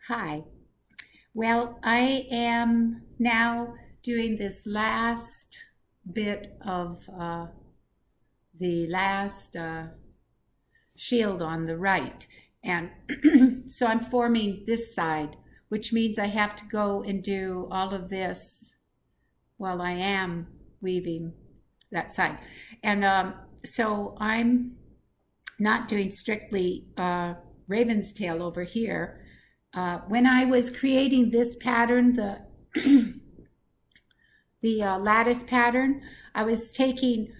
Hi. Well, I am now doing this last bit of the last shield on the right. And so I'm forming this side, which means I have to go and do all of this while I am weaving that side. And so I'm not doing strictly raven's tail over here. When I was creating this pattern, the lattice pattern, I was taking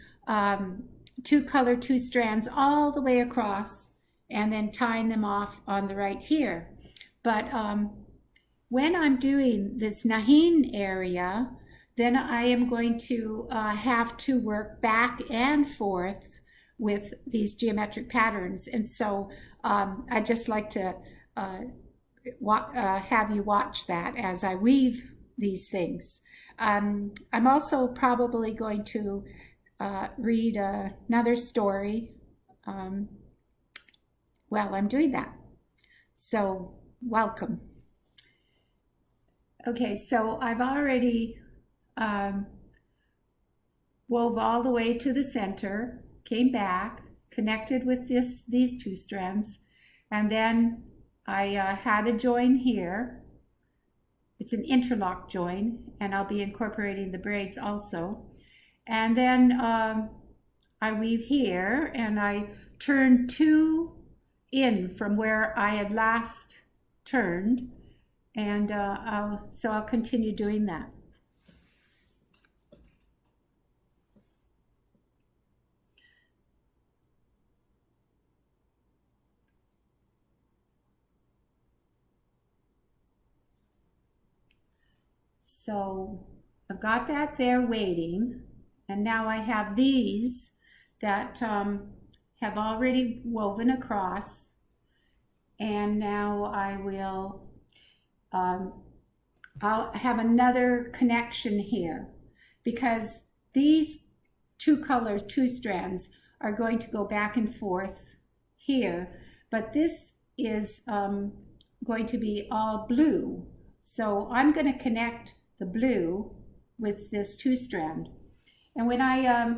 two strands all the way across and then tying them off on the right here. But when I'm doing this naaxiin area, then I am going to have to work back and forth with these geometric patterns. And so I just like to have you watch that as I weave these things. I'm also probably going to read another story while I'm doing that. So welcome. Okay, so I've already wove all the way to the center, came back, connected with these two strands, and then I had a join here. It's an interlock join, and I'll be incorporating the braids also. And then I weave here, and I turn two in from where I had last turned, and so I'll continue doing that. So I've got that there waiting, and now I have these that have already woven across, and now I will I'll have another connection here because these two strands are going to go back and forth here, but this is going to be all blue. So I'm going to connect the blue with this two strand. And when I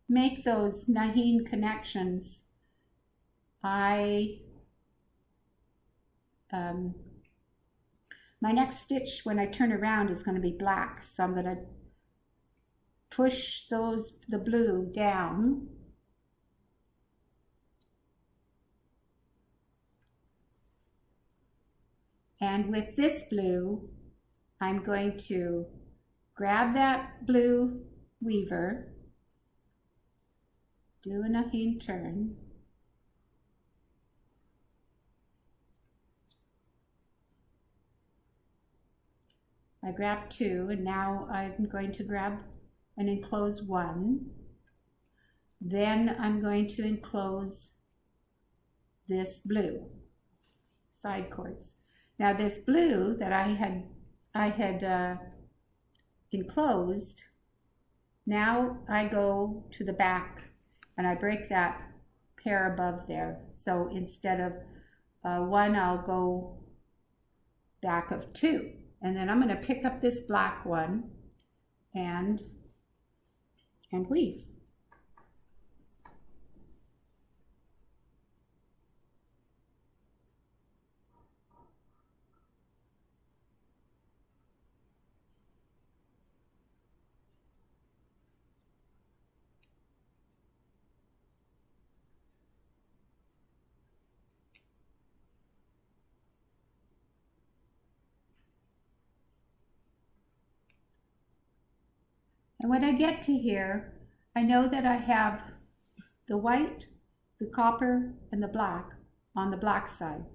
make those naaxiin connections, my next stitch when I turn around is going to be black. So I'm going to push the blue down. And with this blue, I'm going to grab that blue weaver, do a naaxiin turn, I grab two, and now I'm going to grab and enclose one. Then I'm going to enclose this blue side cords. Now this blue that I had enclosed, now I go to the back and I break that pair above there. So instead of one, I'll go back of two. And then I'm going to pick up this black one and weave. And when I get to here, I know that I have the white, the copper, and the black on the black side.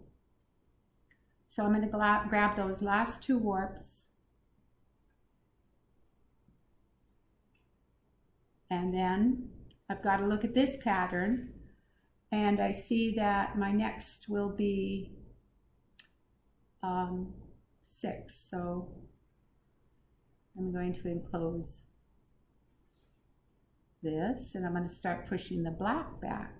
So I'm going to grab those last two warps, and then I've got to look at this pattern, and I see that my next will be 6. So I'm going to enclose this, and I'm going to start pushing the black back.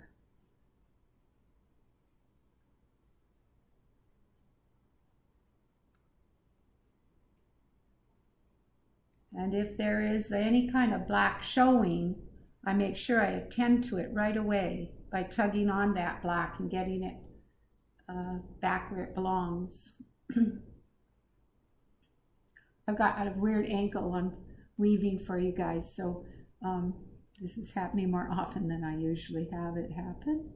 And if there is any kind of black showing, I make sure I attend to it right away by tugging on that black and getting it back where it belongs. I've got a weird ankle on weaving for you guys, so this is happening more often than I usually have it happen.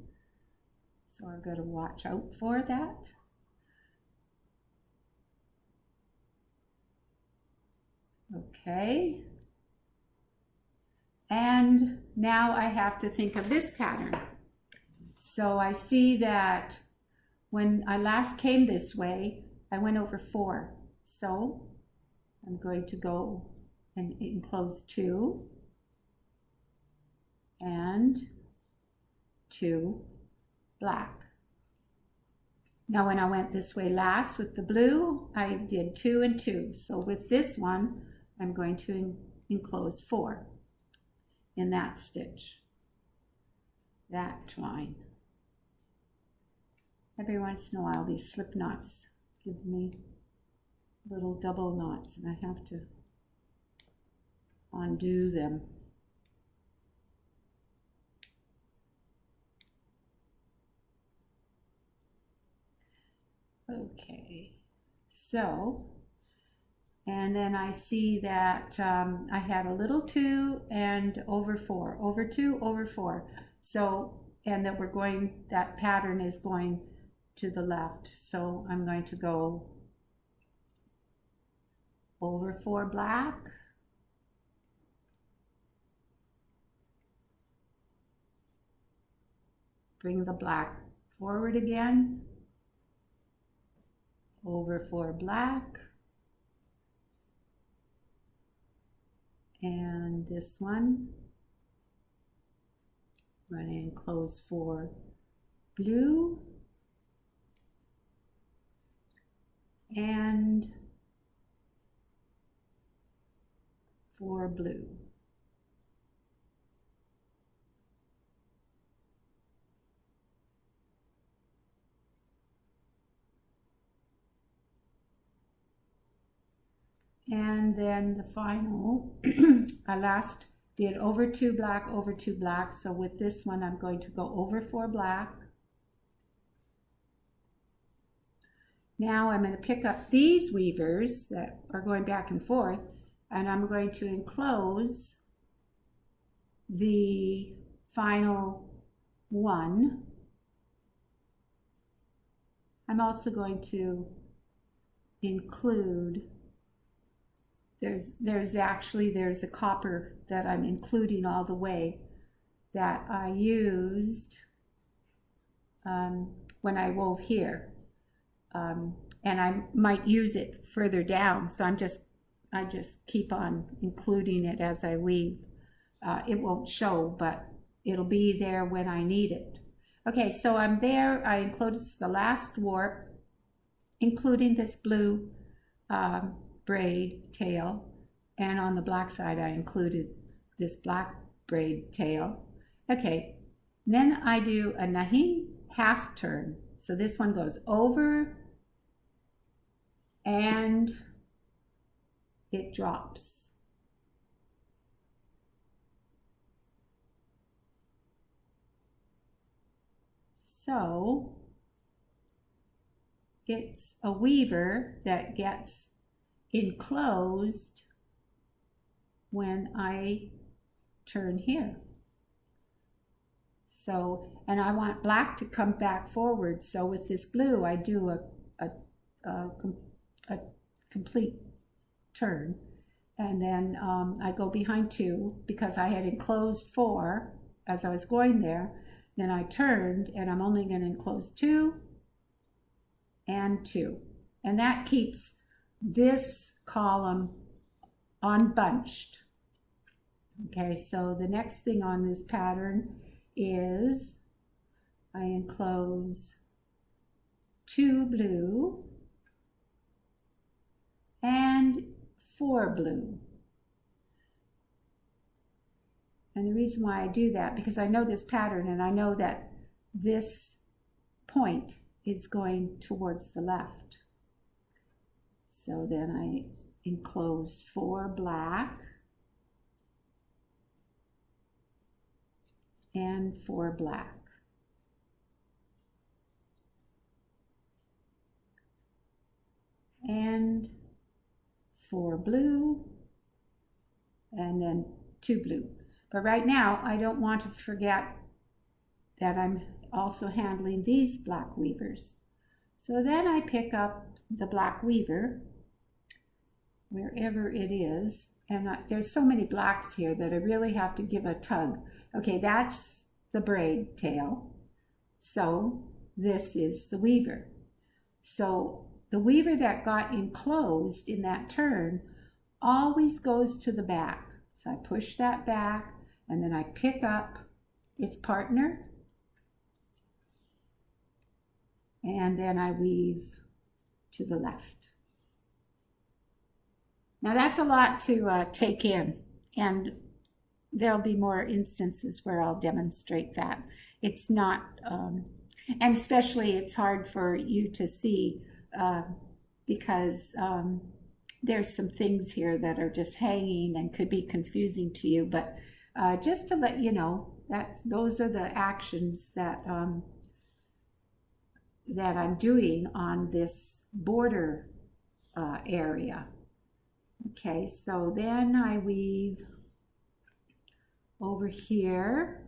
So I've got to watch out for that. Okay. And now I have to think of this pattern. So I see that when I last came this way, I went over 4. So I'm going to go and enclose 2 and 2 black. Now when I went this way last with the blue, I did 2 and 2. So with this one, I'm going to enclose 4 in that stitch, that line. Every once in a while, these slip knots give me little double knots, and I have to undo them. Okay, so, and then I see that I had a little 2 and over 4, over 2, over 4. So, and that we're going, that pattern is going to the left. So I'm going to go over 4 black, bring the black forward again, over 4 black, and this one I'm going to enclose 4 blue and 4 blue. And then the final, I last did over 2 black, over 2 black. So with this one, I'm going to go over 4 black. Now I'm going to pick up these weavers that are going back and forth, and I'm going to enclose the final one. I'm also going to include, there's a copper that I'm including all the way that I used when I wove here. And I might use it further down, so I just keep on including it as I weave. It won't show, but it'll be there when I need it. Okay, so I'm there. I enclosed the last warp, including this blue braid tail, and on the black side I included this black braid tail. Okay, then I do a naaxiin half turn. So this one goes over and it drops. So it's a weaver that gets enclosed when I turn here. So, and I want black to come back forward. So with this blue, I do a complete turn. And then I go behind 2 because I had enclosed 4 as I was going there. Then I turned and I'm only going to enclose 2 and 2. And that keeps this column unbunched. Okay, so the next thing on this pattern is I enclose 2 blue and 4 blue. And the reason why I do that, because I know this pattern and I know that this point is going towards the left. So then I enclose 4 black and 4 black. And 4 blue, and then 2 blue. But right now, I don't want to forget that I'm also handling these black weavers. So then I pick up the black weaver, wherever it is, and there's so many blacks here that I really have to give a tug. Okay, that's the braid tail. So this is the weaver. So the weaver that got enclosed in that turn always goes to the back. So I push that back, and then I pick up its partner, and then I weave to the left. Now that's a lot to take in, and there'll be more instances where I'll demonstrate that. It's not, and especially it's hard for you to see because there's some things here that are just hanging and could be confusing to you, but just to let you know that those are the actions that that I'm doing on this border area. Okay, so then I weave over here.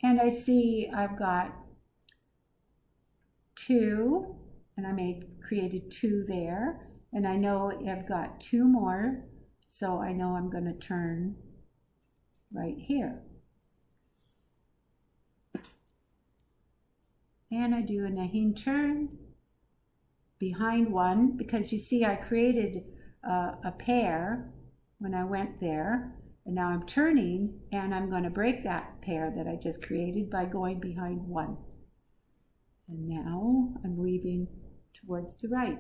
And I see I've got 2, and I created 2 there, and I know I've got 2 more, so I know I'm going to turn right here. And I do a naaxiin turn behind one, because you see I created a pair when I went there, and now I'm turning, and I'm going to break that pair that I just created by going behind one. And now I'm weaving towards the right.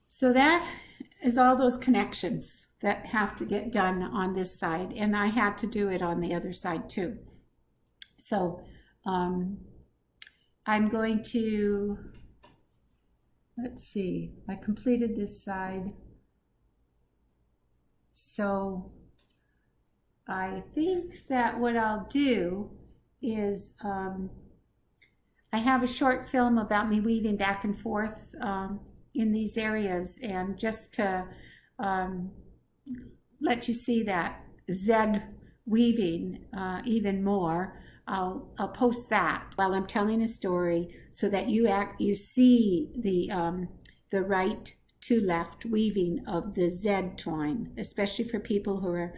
So that is all those connections that have to get done on this side, and I had to do it on the other side too. So I'm going to, let's see, I completed this side. So I think that what I'll do is I have a short film about me weaving back and forth in these areas, and just to let you see that Z weaving even more, I'll post that while I'm telling a story, so that you see the right to left weaving of the Z twine, especially for people who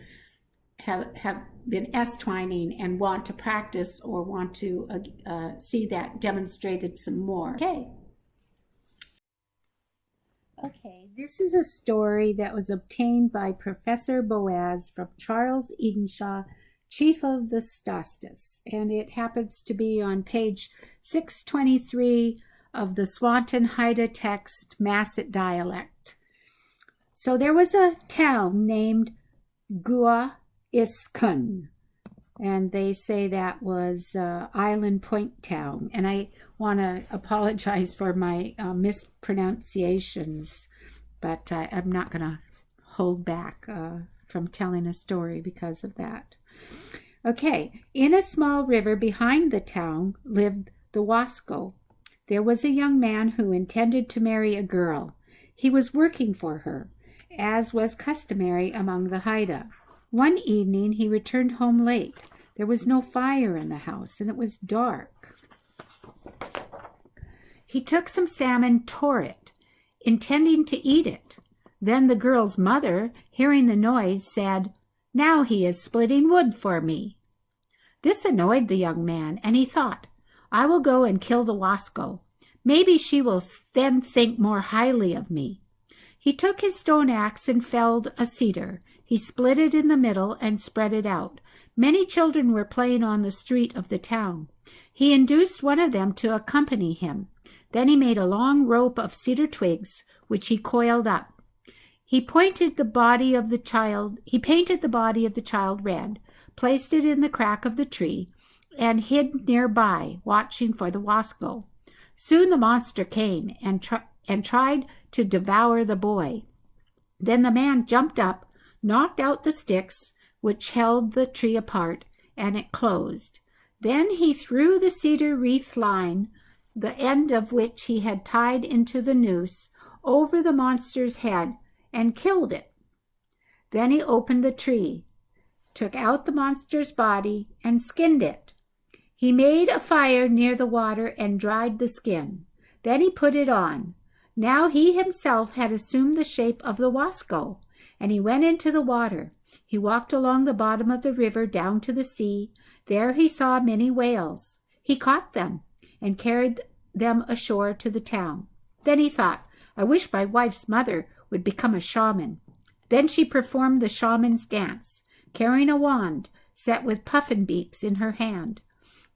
have been S twining and want to practice or want to see that demonstrated some more. Okay, this is a story that was obtained by Professor Boaz from Charles Edenshaw, Chief of the Stostas, and it happens to be on page 623 of the Swanton Haida text Masset dialect. So there was a town named Guaiskun, and they say that was Island Point Town. And I want to apologize for my mispronunciations, but I'm not going to hold back from telling a story because of that. Okay, in a small river behind the town lived the Wa'sgo. There was a young man who intended to marry a girl. He was working for her, as was customary among the Haida. One evening he returned home late. There was no fire in the house, and it was dark. He took some salmon, tore it, intending to eat it. Then the girl's mother, hearing the noise, said, "Now he is splitting wood for me." This annoyed the young man, and he thought, "I will go and kill the Wa'sgo. Maybe she will then think more highly of me." He took his stone axe and felled a cedar. He split it in the middle and spread it out. Many children were playing on the street of the town. He induced one of them to accompany him. Then he made a long rope of cedar twigs, which he coiled up. He painted the body of the child red, placed it in the crack of the tree, and hid nearby, watching for the Wa'sgo. Soon the monster came and tried to devour the boy. Then the man jumped up, knocked out the sticks which held the tree apart, and it closed. Then he threw the cedar wreath line, the end of which he had tied into the noose, over the monster's head and killed it. Then he opened the tree, took out the monster's body, and skinned it. He made a fire near the water and dried the skin. Then he put it on. Now he himself had assumed the shape of the Wa'sgo, and he went into the water. He walked along the bottom of the river down to the sea. There he saw many whales. He caught them and carried them ashore to the town. Then he thought, I wish my wife's mother would become a shaman. Then she performed the shaman's dance, carrying a wand set with puffin beaks in her hand.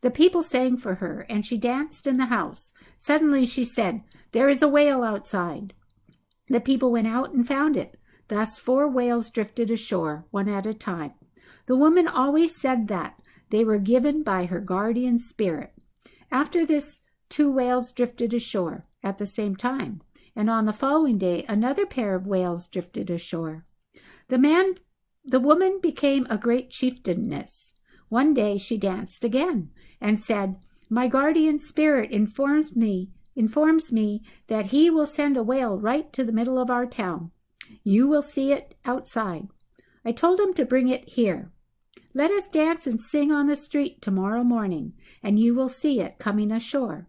The people sang for her, and she danced in the house. Suddenly she said, There is a whale outside. The people went out and found it. Thus 4 whales drifted ashore, one at a time. The woman always said that they were given by her guardian spirit. After this, 2 whales drifted ashore at the same time, and on the following day another pair of whales drifted ashore. The woman became a great chieftainess. One day she danced again and said, My guardian spirit informs me that he will send a whale right to the middle of our town. You will see it outside. I told him to bring it here. Let us dance and sing on the street tomorrow morning, and you will see it coming ashore.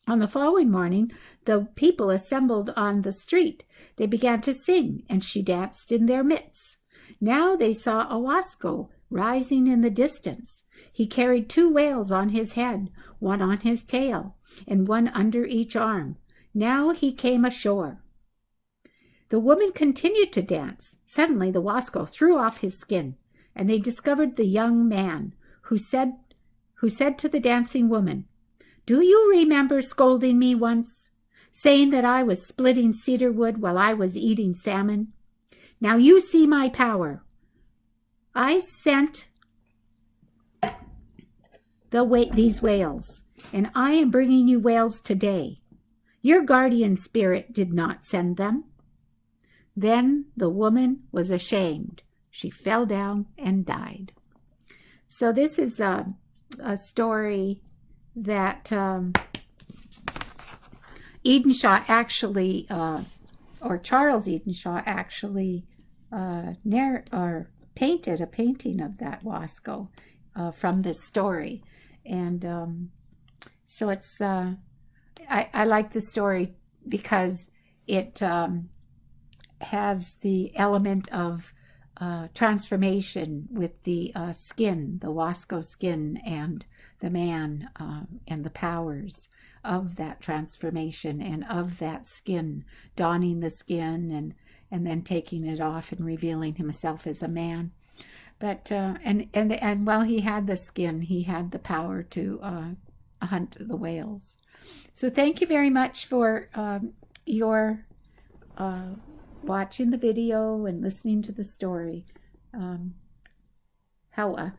On the following morning, the people assembled on the street. They began to sing, and she danced in their midst. Now they saw a Wa'sgo rising in the distance. He carried 2 whales on his head, one on his tail, and one under each arm. Now he came ashore. The woman continued to dance. Suddenly the Wa'sgo threw off his skin, and they discovered the young man, who said to the dancing woman, Do you remember scolding me once, saying that I was splitting cedar wood while I was eating salmon? Now you see my power. I sent these whales, and I am bringing you whales today. Your guardian spirit did not send them. Then the woman was ashamed. She fell down and died. So this is a story that Edenshaw actually, or Charles Edenshaw actually painted a painting of that Wa'sgo from this story. And so it's, I like the story because it has the element of transformation with the skin, the Wa'sgo skin, and the man and the powers of that transformation and of that skin, donning the skin and then taking it off and revealing himself as a man. But and while he had the skin, he had the power to hunt the whales. So thank you very much for your watching the video and listening to the story. Hawa.